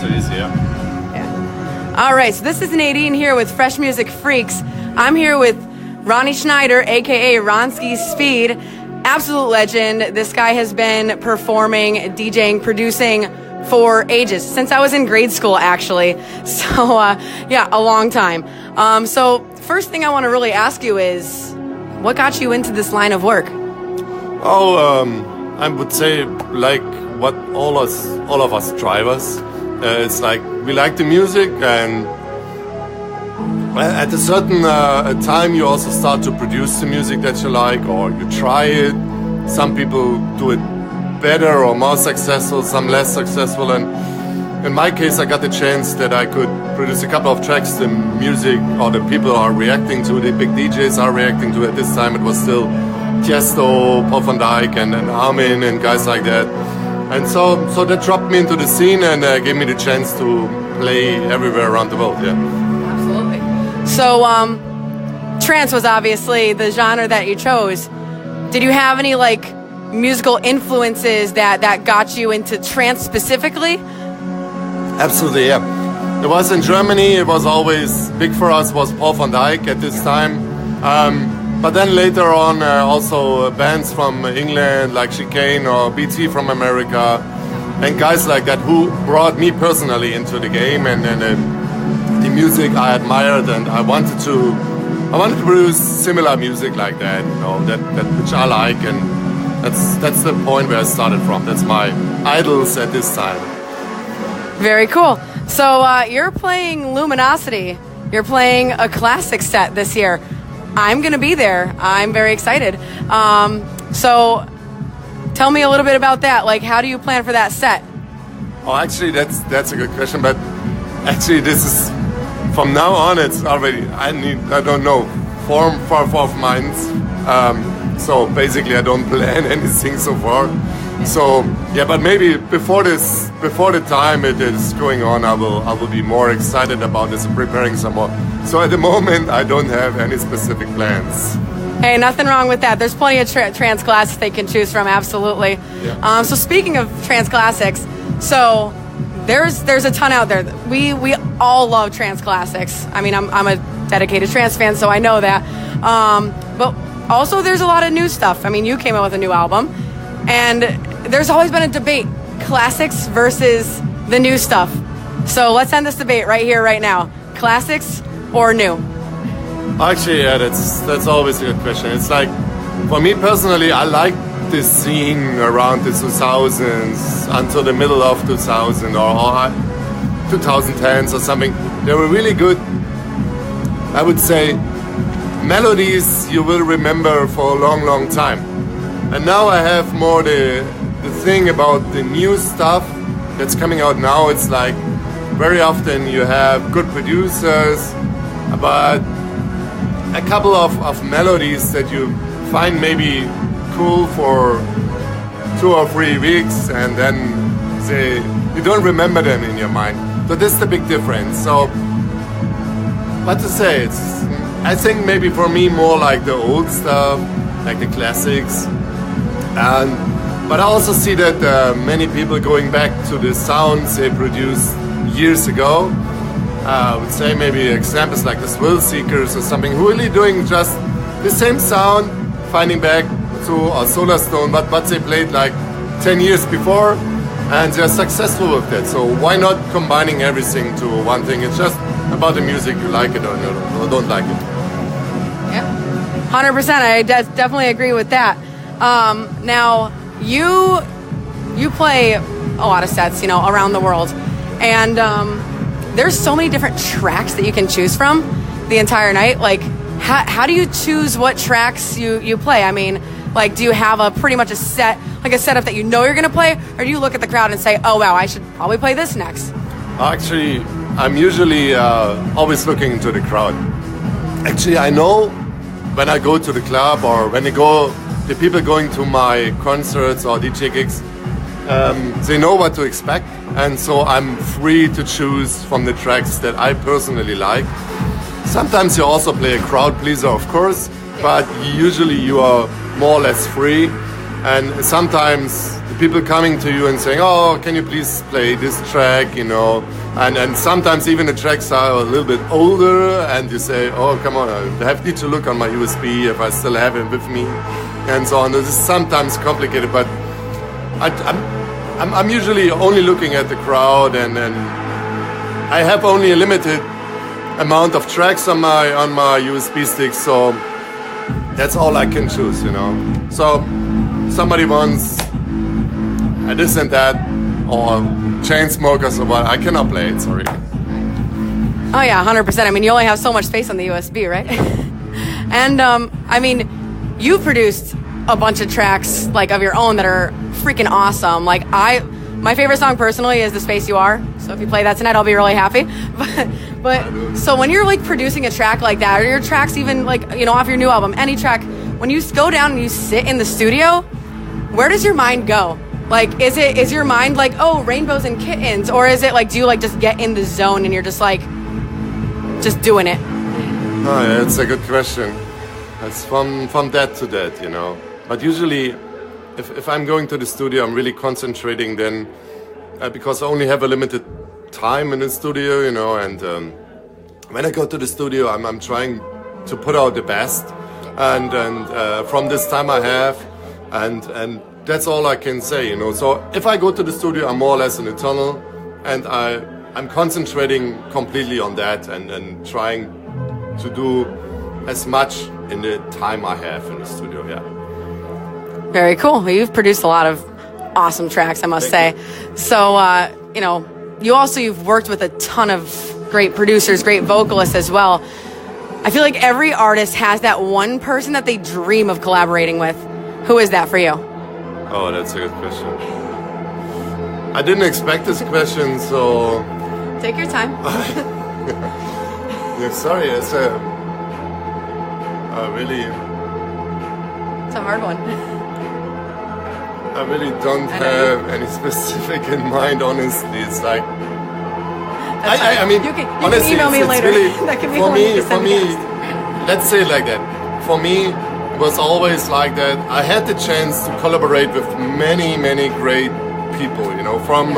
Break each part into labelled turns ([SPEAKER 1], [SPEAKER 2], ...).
[SPEAKER 1] so easy,
[SPEAKER 2] Yeah. All right, so this is Nadine here with Fresh Music Freaks. I'm here with Ronnie Schneider, aka Ronski Speed. Absolute legend. This guy has been performing, DJing, producing for ages, since I was in grade school, actually. So, yeah, a long time. So, first thing I want to really ask you is, what got you into this line of work?
[SPEAKER 1] I would say like what all of us drivers. It's like we like the music, and at a certain time you also start to produce the music that you like, or you try it. Some people do it better or more successful, some less successful, and in my case I got the chance that I could produce a couple of tracks the music or the people are reacting to, the big DJs are reacting to. At this time it was still Tiesto, Paul van Dyk and Armin and guys like that. And so that dropped me into the scene and gave me the chance to play everywhere around the world, yeah.
[SPEAKER 2] Absolutely. So, trance was obviously the genre that you chose. Did you have any, like, musical influences that got you into trance specifically?
[SPEAKER 1] Absolutely, yeah. It was in Germany, it was always big for us, was Paul van Dyk at this time. But then later on, also bands from England like Chicane or BT from America, and guys like that who brought me personally into the game and the music I admired, and I wanted to produce similar music like that, you know, that which I like, and that's the point where I started from. That's my idols at this time.
[SPEAKER 2] Very cool. So you're playing Luminosity. You're playing a classic set this year. I'm going to be there. I'm very excited. So tell me a little bit about that. Like, how do you plan for that set?
[SPEAKER 1] Oh, actually, that's a good question. But actually, this is, from now on, it's already, I don't know, four of mine. So basically, I don't plan anything so far. So yeah, but maybe before the time it is going on, I will be more excited about this and preparing some more. So at the moment, I don't have any specific plans.
[SPEAKER 2] Hey, nothing wrong with that. There's plenty of trance classics they can choose from. Absolutely.
[SPEAKER 1] Yeah.
[SPEAKER 2] So speaking of trance classics, so there's a ton out there. We all love trance classics. I mean, I'm a dedicated trance fan, so I know that. But also, there's a lot of new stuff. I mean, you came out with a new album, and there's always been a debate: classics versus the new stuff. So let's end this debate right here, right now. Classics or new?
[SPEAKER 1] Actually, yeah, that's always a good question. It's like, for me personally, I like this scene around the 2000s until the middle of 2000 or 2010s or something. They were really good, I would say, melodies you will remember for a long, long time. And now I have more the thing about the new stuff that's coming out now. It's like very often you have good producers, but a couple of melodies that you find maybe cool for 2 or 3 weeks, and then you don't remember them in your mind. So this is the big difference. So what to say, I think maybe for me more like the old stuff, like the classics. But I also see that many people going back to the sounds they produced years ago. I would say maybe examples like the Swill Seekers or something, who really doing just the same sound, finding back to a Solar Stone, but what they played like 10 years before, and they're successful with that. So why not combining everything to one thing? It's just about the music, you like it or don't like it.
[SPEAKER 2] Yeah, 100%. I definitely agree with that. Now, you play a lot of sets, you know, around the world, and there's so many different tracks that you can choose from the entire night. Like, how do you choose what tracks you play? I mean, like, do you have pretty much a setup that you know you're going to play, or do you look at the crowd and say, oh, wow, I should probably play this next?
[SPEAKER 1] Actually, I'm usually always looking into the crowd. Actually, I know when I go to the club or when the people going to my concerts or DJ gigs, they know what to expect, and so I'm free to choose from the tracks that I personally like. Sometimes you also play a crowd pleaser, of course, but usually you are more or less free, and sometimes the people coming to you and saying, "Oh, can you please play this track?" You know, and sometimes even the tracks are a little bit older, and you say, "Oh, come on, I need to look on my USB if I still have it with me," and so on. This is sometimes complicated, but I'm usually only looking at the crowd, and I have only a limited amount of tracks on my USB stick, so that's all I can choose, you know. So somebody wants this and that, or Chainsmokers or what, I cannot play it, sorry.
[SPEAKER 2] Oh yeah, 100%. I mean, you only have so much space on the USB, right? And I mean, you produced a bunch of tracks like of your own that are freaking awesome. Like my favorite song personally is "The Space You Are." So if you play that tonight, I'll be really happy. But so when you're like producing a track like that, or your tracks even like, you know, off your new album, any track, when you go down and you sit in the studio, where does your mind go? Like, is your mind like, oh, rainbows and kittens, or is it like, do you like just get in the zone and you're just like, just doing it?
[SPEAKER 1] Oh, yeah, that's a good question. It's from that to that, you know. But usually, if I'm going to the studio, I'm really concentrating then, because I only have a limited time in the studio, you know. And when I go to the studio, I'm trying to put out the best, and from this time I have, and that's all I can say, you know. So if I go to the studio, I'm more or less in a tunnel, and I'm concentrating completely on that, and trying to do as much in the time I have in the studio. Yeah.
[SPEAKER 2] Very cool. Well, you've produced a lot of awesome tracks, I must say. So, you know, you've worked with a ton of great producers, great vocalists as well. I feel like every artist has that one person that they dream of collaborating with. Who is that for you?
[SPEAKER 1] Oh, that's a good question. I didn't expect this question, so...
[SPEAKER 2] Take your time.
[SPEAKER 1] Yeah, sorry, it's a really...
[SPEAKER 2] It's a hard one.
[SPEAKER 1] I really don't have any specific in mind, honestly. It's like... I mean,
[SPEAKER 2] you can
[SPEAKER 1] honestly,
[SPEAKER 2] email me
[SPEAKER 1] it's
[SPEAKER 2] later.
[SPEAKER 1] really,
[SPEAKER 2] That can be
[SPEAKER 1] for me, let's say it like that. For me, it was always like that. I had the chance to collaborate with many, many great people, you know, from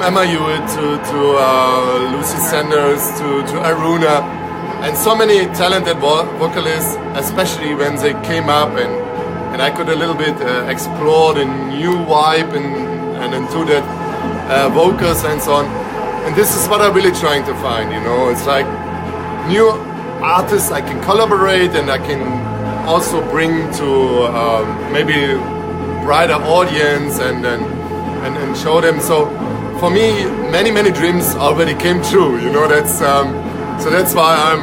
[SPEAKER 1] Emma Hewitt to Lucy Sanders to Aruna, and so many talented vocalists, especially when they came up, and I could a little bit explore the new vibe and into that vocals and so on. And this is what I'm really trying to find, you know. It's like new artists I can collaborate, and I can also bring to maybe brighter audience and show them. So for me, many dreams already came true, you know. That's so that's why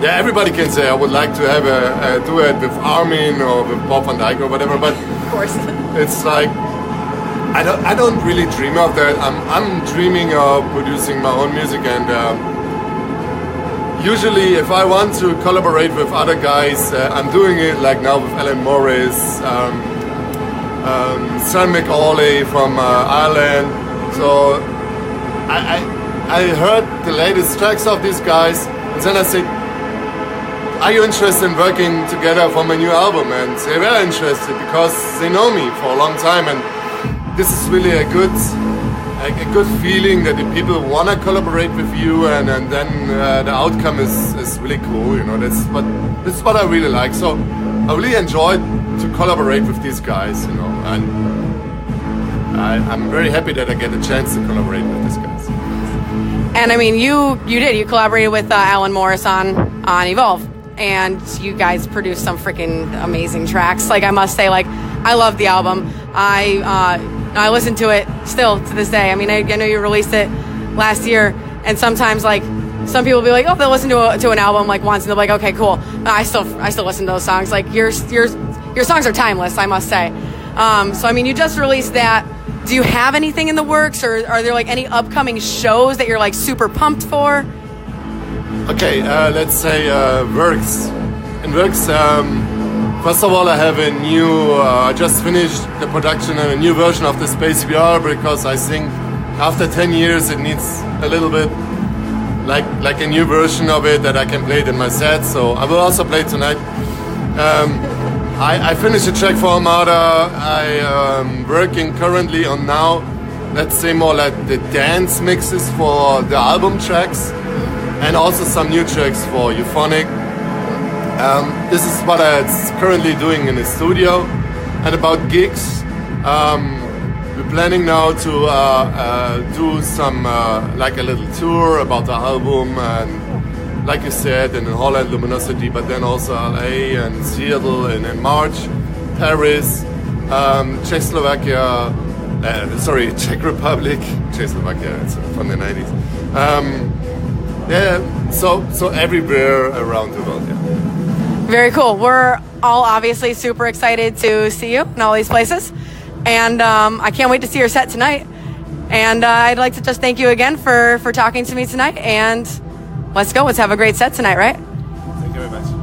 [SPEAKER 1] everybody can say I would like to have a duet with Armin or with Bob van Dijk or whatever, but
[SPEAKER 2] Of course.
[SPEAKER 1] it's like I don't really dream of that. I'm dreaming of producing my own music, and usually if I want to collaborate with other guys, I'm doing it like now with Alan Morris, Sam McAuley from Ireland. So I heard the latest tracks of these guys, and then I said, are you interested in working together for my new album? And they were interested because they know me for a long time, and this is really a good feeling that the people want to collaborate with you, and then the outcome is really cool, you know. This is what I really like. So I really enjoyed to collaborate with these guys, you know, and I'm very happy that I get a chance to collaborate with these guys.
[SPEAKER 2] And I mean, you collaborated with Alan Morris on Evolve, and you guys produced some freaking amazing tracks. Like, I must say, like, I love the album. I listen to it still to this day. I mean, I know you released it last year, and sometimes, like, some people will be like, oh, they'll listen to an album like once, and they'll be like, okay, cool. I still listen to those songs. Like, your songs are timeless, I must say. So I mean, you just released that. Do you have anything in the works, or are there like any upcoming shows that you're like super pumped for?
[SPEAKER 1] Okay, let's say works. In works, first of all, I have a new. I just finished the production on a new version of the Space VR, because I think after 10 years it needs a little bit like a new version of it that I can play it in my set. So I will also play tonight. I finished a track for Armada. I am working currently on now, let's say more like the dance mixes for the album tracks, and also some new tracks for Euphonic. This is what I'm currently doing in the studio. And about gigs, we're planning now to do some like a little tour about the album, and like you said, in Holland, Luminosity, but then also LA and Seattle, and in March, Paris, Czechoslovakia, Czech Republic, Czechoslovakia, it's from the 90s. Yeah, so everywhere around the world. Yeah.
[SPEAKER 2] Very cool. We're all obviously super excited to see you in all these places. And I can't wait to see your set tonight. And I'd like to just thank you again for talking to me tonight. And let's go. Let's have a great set tonight, right?
[SPEAKER 1] Thank you very much.